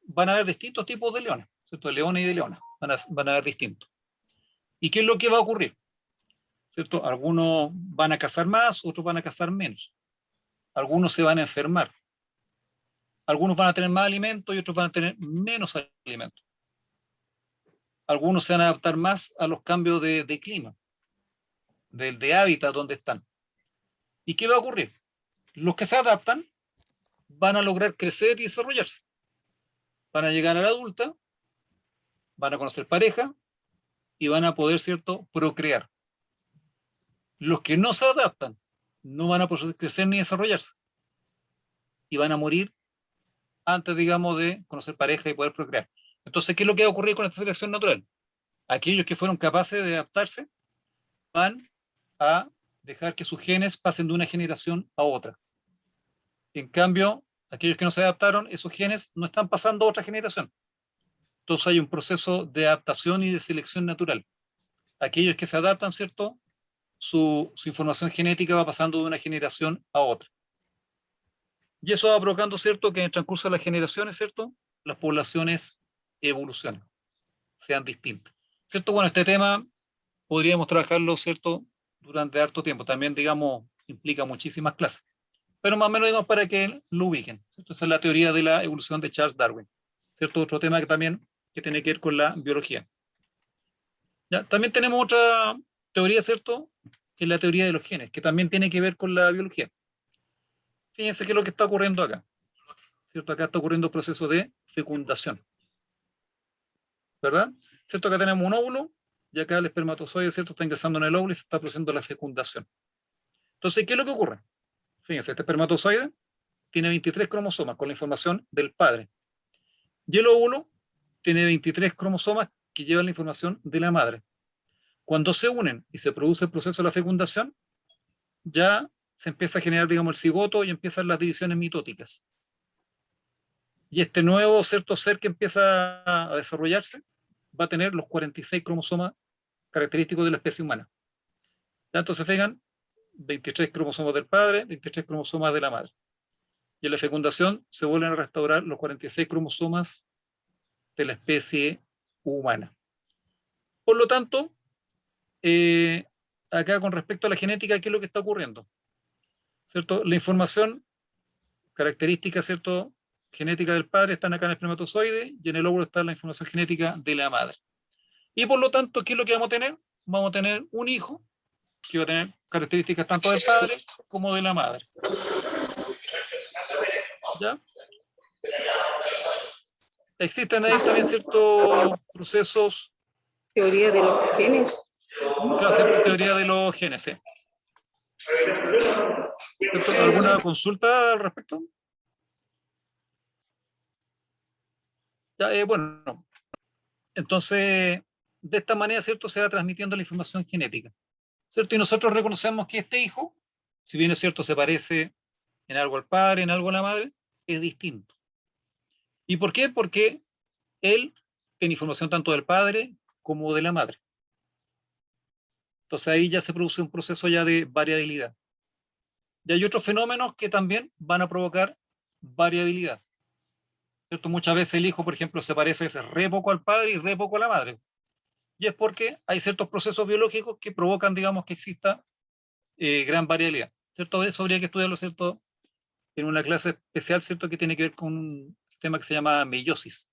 van a haber distintos tipos de leones, ¿cierto? De leones y de leonas, van a haber distintos. ¿Y qué es lo que va a ocurrir? ¿Cierto? Algunos van a cazar más, otros van a cazar menos. Algunos se van a enfermar. Algunos van a tener más alimento y otros van a tener menos alimento. Algunos se van a adaptar más a los cambios de clima, de hábitat donde están. ¿Y qué va a ocurrir? Los que se adaptan van a lograr crecer y desarrollarse. Van a llegar a la adulta, van a conocer pareja y van a poder, ¿cierto?, procrear. Los que no se adaptan no van a poder crecer ni desarrollarse y van a morir antes, digamos, de conocer pareja y poder procrear. Entonces, ¿qué es lo que va a ocurrir con esta selección natural? Aquellos que fueron capaces de adaptarse van a dejar que sus genes pasen de una generación a otra. En cambio, aquellos que no se adaptaron, esos genes no están pasando a otra generación. Entonces hay un proceso de adaptación y de selección natural. Aquellos que se adaptan, ¿cierto?, su información genética va pasando de una generación a otra. Y eso va provocando, ¿cierto?, que en el transcurso de las generaciones, ¿cierto?, las poblaciones evolucionen, sean distintas. ¿Cierto? Bueno, este tema podríamos trabajarlo, ¿cierto?, durante harto tiempo. También, digamos, implica muchísimas clases. Pero más o menos, digamos, para que lo ubiquen, ¿cierto? Esa es la teoría de la evolución de Charles Darwin, ¿cierto? Otro tema que también tiene que ver con la biología. ¿Ya? También tenemos otra teoría, ¿cierto?, que es la teoría de los genes, que también tiene que ver con la biología. Fíjense qué es lo que está ocurriendo acá, ¿cierto? Acá está ocurriendo un proceso de fecundación, ¿verdad? ¿Cierto? Acá tenemos un óvulo y acá el espermatozoide, ¿cierto?, está ingresando en el óvulo y se está produciendo la fecundación. Entonces, ¿qué es lo que ocurre? Fíjense, este espermatozoide tiene 23 cromosomas con la información del padre. Y el óvulo tiene 23 cromosomas que llevan la información de la madre. Cuando se unen y se produce el proceso de la fecundación, ya se empieza a generar, digamos, el cigoto y empiezan las divisiones mitóticas. Y este nuevo, ¿cierto?, ser que empieza a desarrollarse va a tener los 46 cromosomas característicos de la especie humana. Entonces, fijan, 23 cromosomas del padre, 23 cromosomas de la madre. Y en la fecundación se vuelven a restaurar los 46 cromosomas de la especie humana. Por lo tanto, acá con respecto a la genética, ¿qué es lo que está ocurriendo? ¿Cierto? La información característica, ¿cierto?, genética del padre están acá en el espermatozoide y en el óvulo está la información genética de la madre. Y por lo tanto, ¿qué es lo que vamos a tener? Vamos a tener un hijo que va a tener características tanto del padre como de la madre. ¿Ya? Existen ahí también ciertos procesos. Teoría de los genes. Claro, cierta teoría de los genes. ¿Sí? ¿Alguna consulta al respecto? Ya, bueno, entonces, de esta manera, ¿cierto?, se va transmitiendo la información genética, ¿cierto? Y nosotros reconocemos que este hijo, si bien es cierto, se parece en algo al padre, en algo a la madre, es distinto. ¿Y por qué? Porque él tiene información tanto del padre como de la madre. Entonces ahí ya se produce un proceso ya de variabilidad. Y hay otros fenómenos que también van a provocar variabilidad, ¿cierto? Muchas veces el hijo, por ejemplo, se parece re poco al padre y re poco a la madre. Y es porque hay ciertos procesos biológicos que provocan, digamos, que exista gran variabilidad, ¿cierto? Eso habría que estudiarlo, ¿cierto?, en una clase especial, ¿cierto?, que tiene que ver con un tema que se llama meiosis,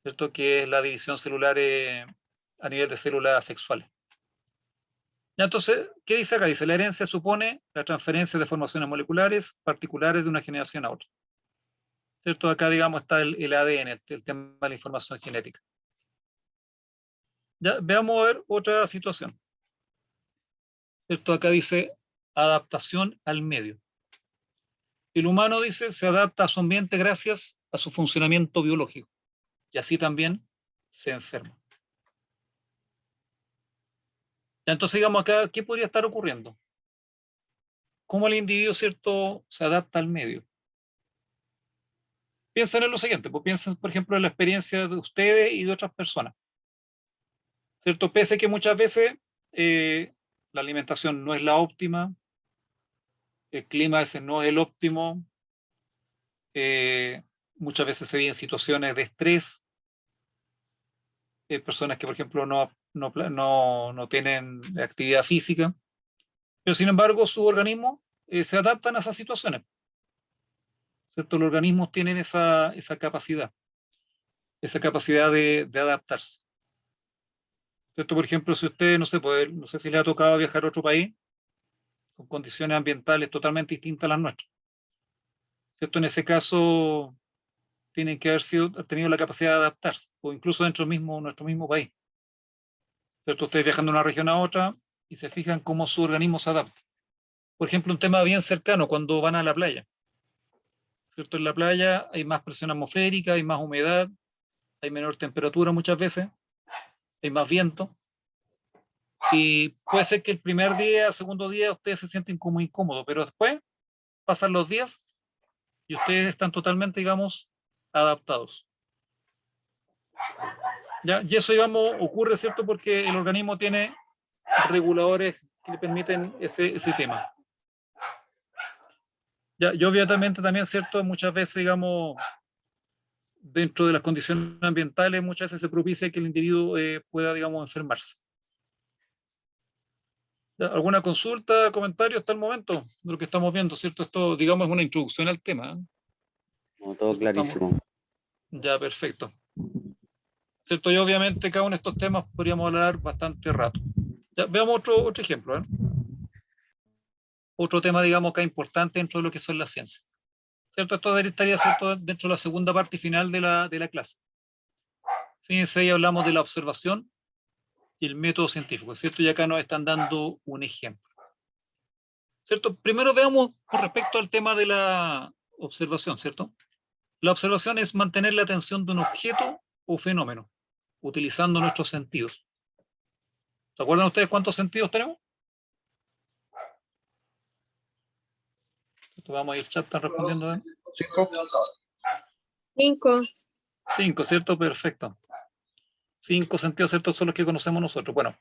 ¿cierto?, que es la división celular a nivel de células sexuales. Ya, entonces, ¿qué dice acá? Dice, la herencia supone la transferencia de formaciones moleculares particulares de una generación a otra. ¿Cierto? Acá, digamos, está el ADN, el tema de la información genética. Ya, veamos a ver otra situación. ¿Cierto? Acá dice adaptación al medio. El humano, dice, se adapta a su ambiente gracias a su funcionamiento biológico. Y así también se enferma. Ya, entonces, digamos acá, ¿qué podría estar ocurriendo? ¿Cómo el individuo, cierto, se adapta al medio? Piensen en lo siguiente, pues piensen, por ejemplo, en la experiencia de ustedes y de otras personas. ¿Cierto? Pese a que muchas veces la alimentación no es la óptima, el clima a veces no es el óptimo, muchas veces se viven situaciones de estrés, personas que, por ejemplo, no tienen actividad física, pero sin embargo su organismo se adaptan a esas situaciones. ¿Cierto? Los organismos tienen esa capacidad de adaptarse. ¿Cierto? Por ejemplo, si usted, no sé, pues, no sé si le ha tocado viajar a otro país con condiciones ambientales totalmente distintas a las nuestras, ¿cierto? En ese caso tienen que haber tenido la capacidad de adaptarse, o incluso dentro de nuestro mismo país, ¿cierto? Ustedes viajan de una región a otra y se fijan cómo su organismo se adapta. Por ejemplo, un tema bien cercano, cuando van a la playa, ¿cierto? En la playa hay más presión atmosférica, hay más humedad, hay menor temperatura muchas veces, hay más viento, y puede ser que el primer día, segundo día, ustedes se sienten como incómodos, pero después pasan los días y ustedes están totalmente, digamos, adaptados. ¿Ya? Y eso, digamos, ocurre, ¿cierto?, porque el organismo tiene reguladores que le permiten ese tema. ¿Ya? Y obviamente también, ¿cierto?, muchas veces, digamos, dentro de las condiciones ambientales, muchas veces se propicia que el individuo pueda, digamos, enfermarse. ¿Ya? ¿Alguna consulta, comentario hasta el momento de lo que estamos viendo, ¿cierto? Esto, digamos, es una introducción al tema. No, todo clarísimo. Ya, perfecto. ¿Cierto? Y obviamente cada uno de estos temas podríamos hablar bastante rato. Ya, veamos otro ejemplo. Otro tema, digamos, que es importante dentro de lo que son las ciencias. ¿Cierto? Esto estaría, ¿cierto?, dentro de la segunda parte final de la clase. Fíjense, ahí hablamos de la observación y el método científico, ¿cierto? Y acá nos están dando un ejemplo. ¿Cierto? Primero veamos con respecto al tema de la observación, ¿cierto? La observación es mantener la atención de un objeto o fenómeno, utilizando nuestros sentidos. ¿Se acuerdan ustedes cuántos sentidos tenemos? Vamos a ir, chat, están respondiendo. 5. 5. 5, ¿cierto? Perfecto. 5 sentidos, ¿cierto? Son los que conocemos nosotros. Bueno,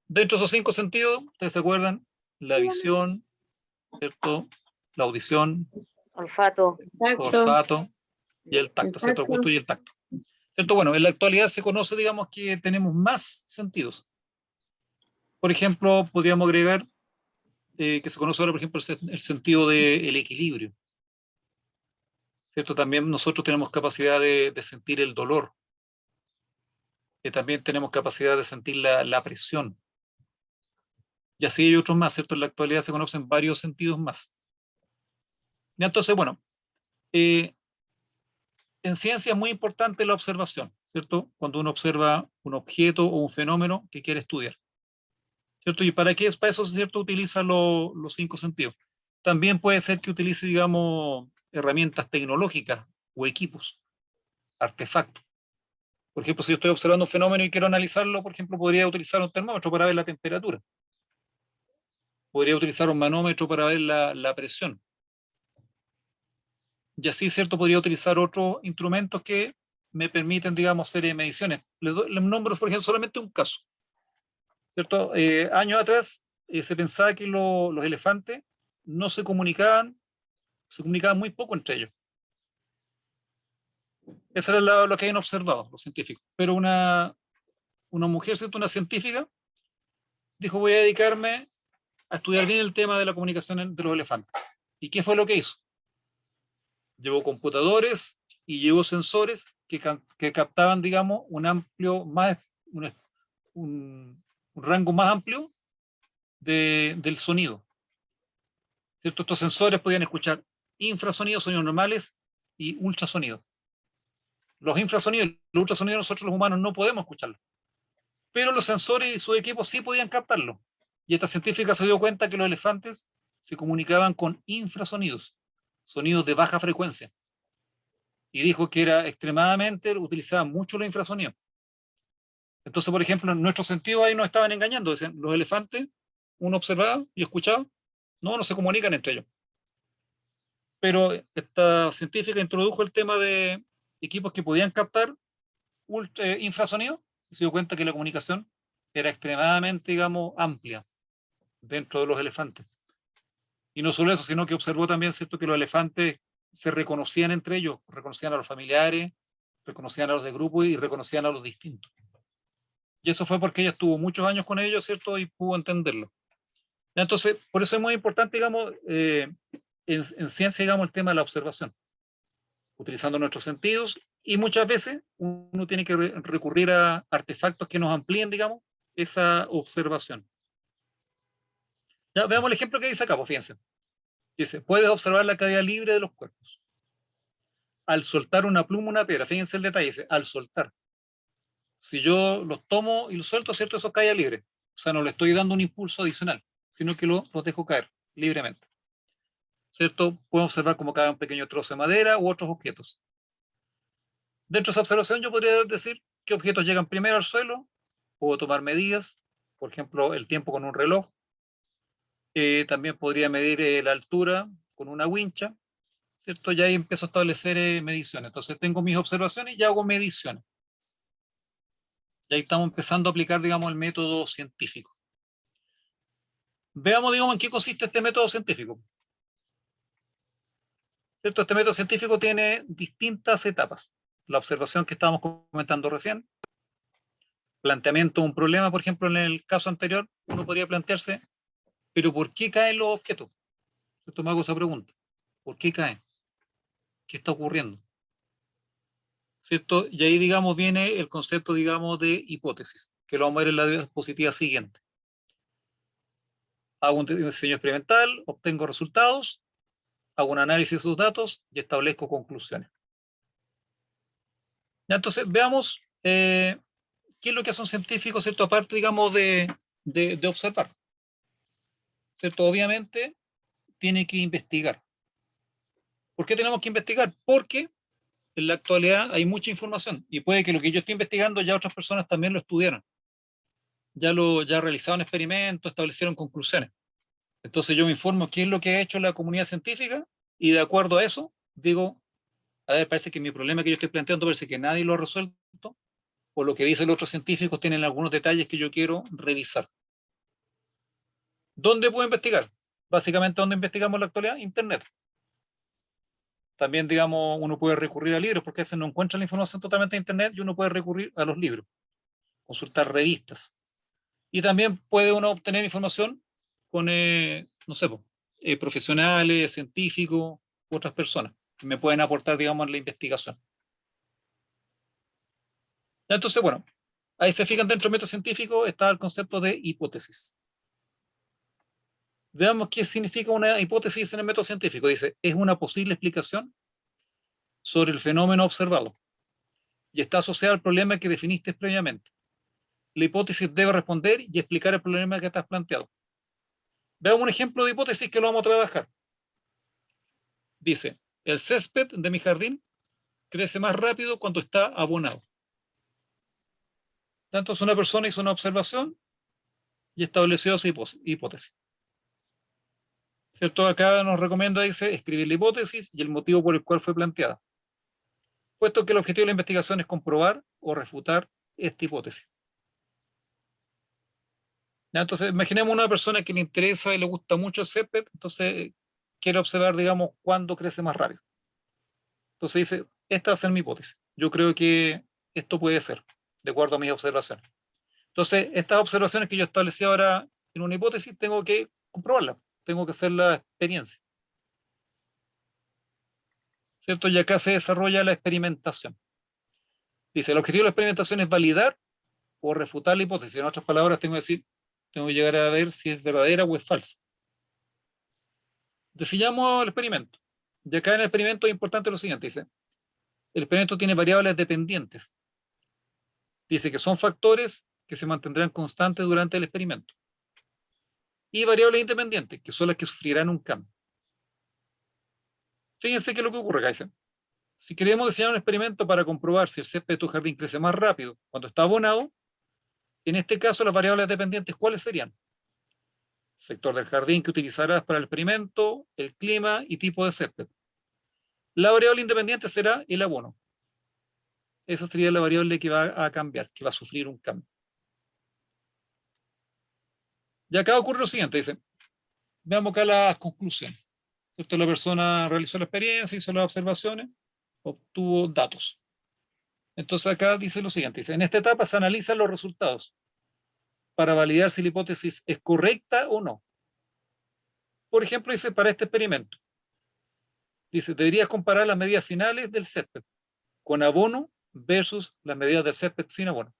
dentro de esos 5 sentidos, ustedes se acuerdan, la visión, ¿cierto? La audición, Olfato. Tacto. olfato y el tacto, ¿cierto? El gusto y el tacto. ¿Cierto? Bueno, en la actualidad se conoce, digamos, que tenemos más sentidos. Por ejemplo, podríamos agregar que se conoce ahora, por ejemplo, el sentido del equilibrio. ¿Cierto? También nosotros tenemos capacidad de sentir el dolor. También tenemos capacidad de sentir la presión. Y así hay otros más, ¿cierto? En la actualidad se conocen varios sentidos más. Y entonces, bueno, en ciencia es muy importante la observación, ¿cierto? Cuando uno observa un objeto o un fenómeno que quiere estudiar, ¿cierto? ¿Y para qué es? Para eso, ¿cierto? Utiliza los 5 sentidos. También puede ser que utilice, digamos, herramientas tecnológicas o equipos, artefactos. Por ejemplo, si yo estoy observando un fenómeno y quiero analizarlo, por ejemplo, podría utilizar un termómetro para ver la temperatura. Podría utilizar un manómetro para ver la presión. Y así, ¿cierto? Podría utilizar otros instrumentos que me permiten, digamos, hacer mediciones. Les nombro, por ejemplo, solamente un caso, ¿cierto? Años atrás se pensaba que los elefantes no se comunicaban muy poco entre ellos. Eso era lo que habían observado los científicos. Pero una mujer, ¿cierto? Una científica, dijo, voy a dedicarme a estudiar bien el tema de la comunicación de los elefantes. ¿Y qué fue lo que hizo? Llevó computadores y llevó sensores que captaban, digamos, un rango más amplio del sonido. ¿Cierto? Estos sensores podían escuchar infrasonidos, sonidos normales y ultrasonidos. Los infrasonidos y los ultrasonidos nosotros los humanos no podemos escucharlos. Pero los sensores y sus equipos sí podían captarlo. Y esta científica se dio cuenta que los elefantes se comunicaban con infrasonidos, sonidos de baja frecuencia. Y dijo que utilizaban mucho los infrasonidos. Entonces, por ejemplo, nuestros sentidos ahí nos estaban engañando. Decían, los elefantes, uno observaba y escuchaba, no se comunican entre ellos. Pero esta científica introdujo el tema de equipos que podían captar infrasonidos y se dio cuenta que la comunicación era extremadamente, digamos, amplia dentro de los elefantes. Y no solo eso, sino que observó también, ¿cierto?, que los elefantes se reconocían entre ellos, reconocían a los familiares, reconocían a los de grupo y reconocían a los distintos. Y eso fue porque ella estuvo muchos años con ellos, ¿cierto?, y pudo entenderlo. Entonces, por eso es muy importante, digamos, en ciencia, digamos, el tema de la observación, utilizando nuestros sentidos, y muchas veces uno tiene que recurrir a artefactos que nos amplíen, digamos, esa observación. Ya, veamos el ejemplo que dice acá, pues fíjense. Dice, puedes observar la caída libre de los cuerpos. Al soltar una pluma, una piedra, fíjense el detalle, dice, al soltar. Si yo los tomo y los suelto, ¿cierto? Eso cae libre. O sea, no le estoy dando un impulso adicional, sino que los dejo caer libremente. ¿Cierto? Puedo observar cómo cae un pequeño trozo de madera u otros objetos. Dentro de esa observación yo podría decir qué objetos llegan primero al suelo, puedo tomar medidas, por ejemplo, el tiempo con un reloj. También podría medir la altura con una wincha, ¿cierto? Ya ahí empiezo a establecer mediciones. Entonces tengo mis observaciones y hago mediciones. Y ahí estamos empezando a aplicar, digamos, el método científico. Veamos, digamos, en qué consiste este método científico. ¿Cierto? Este método científico tiene distintas etapas. La observación que estábamos comentando recién, planteamiento de un problema, por ejemplo, en el caso anterior, uno podría plantearse, pero ¿por qué caen los objetos? Esto me hago esa pregunta. ¿Por qué caen? ¿Qué está ocurriendo? ¿Cierto? Y ahí, digamos, viene el concepto, digamos, de hipótesis, que lo vamos a ver en la diapositiva siguiente. Hago un diseño experimental, obtengo resultados, hago un análisis de sus datos y establezco conclusiones. Ya, entonces, veamos qué es lo que hace un científico, ¿cierto? Aparte, digamos, de observar. ¿Cierto? Obviamente, tiene que investigar. ¿Por qué tenemos que investigar? Porque en la actualidad hay mucha información y puede que lo que yo estoy investigando ya otras personas también lo estudiaron. Ya realizaron experimentos, establecieron conclusiones. Entonces yo me informo qué es lo que ha hecho la comunidad científica y de acuerdo a eso digo, a ver, parece que mi problema que yo estoy planteando parece que nadie lo ha resuelto, o lo que dicen los otros científicos tienen algunos detalles que yo quiero revisar. ¿Dónde puedo investigar? Básicamente, ¿dónde investigamos en la actualidad? Internet. También, digamos, uno puede recurrir a libros, porque a veces no encuentra la información totalmente en Internet y uno puede recurrir a los libros, consultar revistas. Y también puede uno obtener información con, no sé, profesionales, científicos, otras personas que me pueden aportar, digamos, en la investigación. Entonces, bueno, ahí se fijan, dentro del método científico está el concepto de hipótesis. Veamos qué significa una hipótesis en el método científico. Dice, es una posible explicación sobre el fenómeno observado y está asociada al problema que definiste previamente. La hipótesis debe responder y explicar el problema que te has planteado. Veamos un ejemplo de hipótesis que lo vamos a trabajar. Dice, el césped de mi jardín crece más rápido cuando está abonado. Entonces una persona hizo una observación y estableció esa hipótesis. ¿Cierto? Acá nos recomienda, dice, escribir la hipótesis y el motivo por el cual fue planteada, puesto que el objetivo de la investigación es comprobar o refutar esta hipótesis. ¿Ya? Entonces, imaginemos una persona que le interesa y le gusta mucho el césped, entonces quiere observar, digamos, cuándo crece más rápido. Entonces dice, esta va a ser mi hipótesis. Yo creo que esto puede ser, de acuerdo a mis observaciones. Entonces, estas observaciones que yo establecí ahora en una hipótesis, tengo que comprobarlas, tengo que hacer la experiencia. ¿Cierto? Y acá se desarrolla la experimentación. Dice, el objetivo de la experimentación es validar o refutar la hipótesis. En otras palabras, tengo que decir, tengo que llegar a ver si es verdadera o es falsa. Definamos el experimento. Y acá en el experimento es importante lo siguiente, dice, el experimento tiene variables dependientes. Dice que son factores que se mantendrán constantes durante el experimento. Y variables independientes, que son las que sufrirán un cambio. Fíjense qué es lo que ocurre acá, dice. Si queremos diseñar un experimento para comprobar si el césped de tu jardín crece más rápido cuando está abonado, en este caso las variables dependientes, ¿cuáles serían? Sector del jardín que utilizarás para el experimento, el clima y tipo de césped. La variable independiente será el abono. Esa sería la variable que va a cambiar, que va a sufrir un cambio. Y acá ocurre lo siguiente, dice, veamos acá las conclusiones. ¿Cierto? La persona realizó la experiencia, hizo las observaciones, obtuvo datos. Entonces acá dice lo siguiente, dice, en esta etapa se analizan los resultados para validar si la hipótesis es correcta o no. Por ejemplo, dice, para este experimento, dice, deberías comparar las medidas finales del césped con abono versus las medidas del césped sin abono.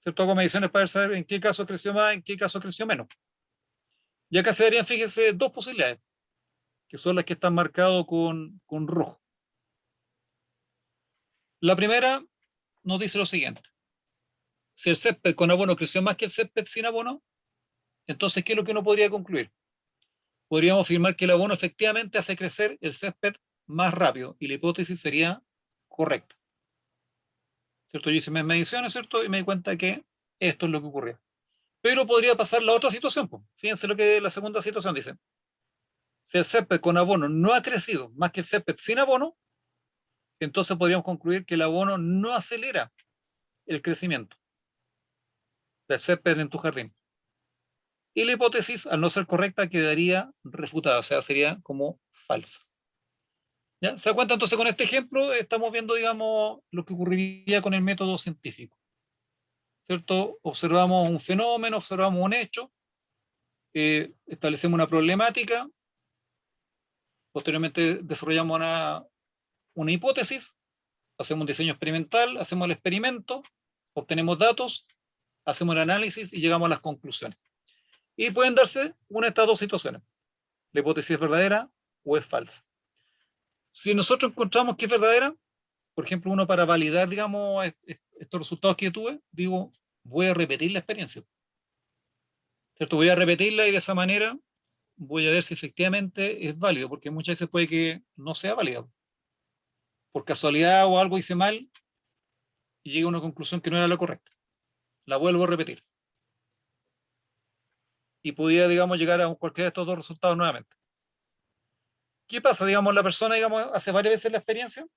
¿Cierto? Hago mediciones para saber en qué caso creció más, en qué caso creció menos. Y acá se darían, fíjese, dos posibilidades, que son las que están marcadas con rojo. La primera nos dice lo siguiente. Si el césped con abono creció más que el césped sin abono, entonces, ¿qué es lo que uno podría concluir? Podríamos afirmar que el abono efectivamente hace crecer el césped más rápido y la hipótesis sería correcta. ¿Cierto? Yo hice mis mediciones, ¿cierto? Y me di cuenta que esto es lo que ocurrió. Pero podría pasar la otra situación, pues. Fíjense lo que la segunda situación dice. Si el césped con abono no ha crecido más que el césped sin abono, entonces podríamos concluir que el abono no acelera el crecimiento del césped en tu jardín. Y la hipótesis, al no ser correcta, quedaría refutada, o sea, sería como falsa. ¿Ya? ¿Se da cuenta? Entonces, con este ejemplo estamos viendo, digamos, lo que ocurriría con el método científico. ¿Cierto? Observamos un fenómeno, observamos un hecho, establecemos una problemática, posteriormente desarrollamos una hipótesis, hacemos un diseño experimental, hacemos el experimento, obtenemos datos, hacemos el análisis y llegamos a las conclusiones. Y pueden darse una de estas dos situaciones. La hipótesis es verdadera o es falsa. Si nosotros encontramos que es verdadera, por ejemplo, uno para validar, digamos, estos resultados que tuve, digo, voy a repetir la experiencia. ¿Cierto? Voy a repetirla y de esa manera voy a ver si efectivamente es válido, porque muchas veces puede que no sea válido. Por casualidad o algo hice mal y llego a una conclusión que no era la correcta. La vuelvo a repetir. Y podía, digamos, llegar a cualquiera de estos dos resultados nuevamente. ¿Qué pasa? Digamos, la persona, digamos, hace varias veces la experiencia.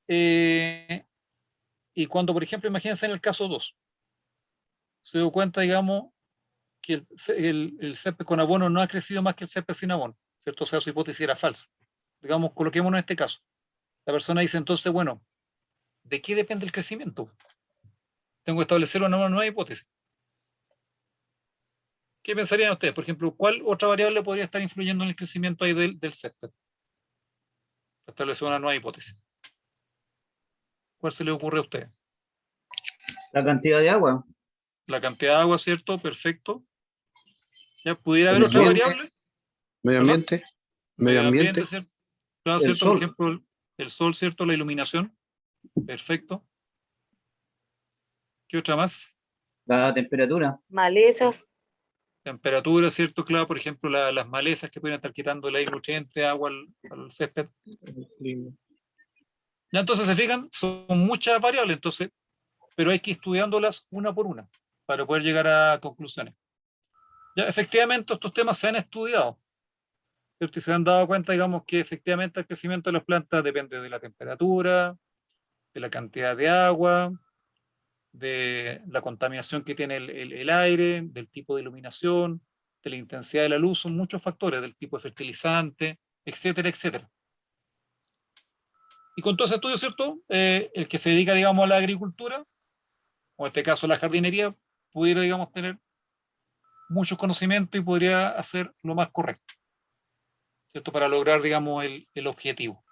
Y cuando, por ejemplo, imagínense en el caso 2, se dio cuenta, digamos, que el césped con abono no ha crecido más que el césped sin abono, ¿cierto? O sea, su hipótesis era falsa. Digamos, coloquémonos en este caso. La persona dice entonces, bueno, ¿de qué depende el crecimiento? Tengo que establecer una nueva hipótesis. ¿Qué pensarían ustedes? Por ejemplo, ¿cuál otra variable podría estar influyendo en el crecimiento ahí del césped? Establecer una nueva hipótesis. ¿Cuál se le ocurre a ustedes? La cantidad de agua. La cantidad de agua, ¿cierto? Perfecto. ¿Ya pudiera haber otra Ambiente. variable? Medio ambiente. Medio ambiente. ¿Cierto? Claro, El ¿cierto? Por sol. ejemplo, el sol, ¿cierto? La iluminación. Perfecto. ¿Qué otra más? La temperatura. Malezas. Temperatura, ¿cierto? Claro, por ejemplo, las malezas que pueden estar quitándole ahí nutrientes, agua al césped. Ya, entonces, se fijan, son muchas variables, entonces, pero hay que ir estudiándolas una por una para poder llegar a conclusiones. Ya, efectivamente, estos temas se han estudiado, ¿cierto? Y se han dado cuenta, digamos, que efectivamente el crecimiento de las plantas depende de la temperatura, de la cantidad de agua, de la contaminación que tiene el aire, del tipo de iluminación, de la intensidad de la luz, son muchos factores, del tipo de fertilizante, etcétera, etcétera. Y con todo ese estudio, ¿cierto? El que se dedica, digamos, a la agricultura, o en este caso a la jardinería, pudiera, digamos, tener muchos conocimientos y podría hacer lo más correcto, ¿cierto? Para lograr, digamos, el objetivo.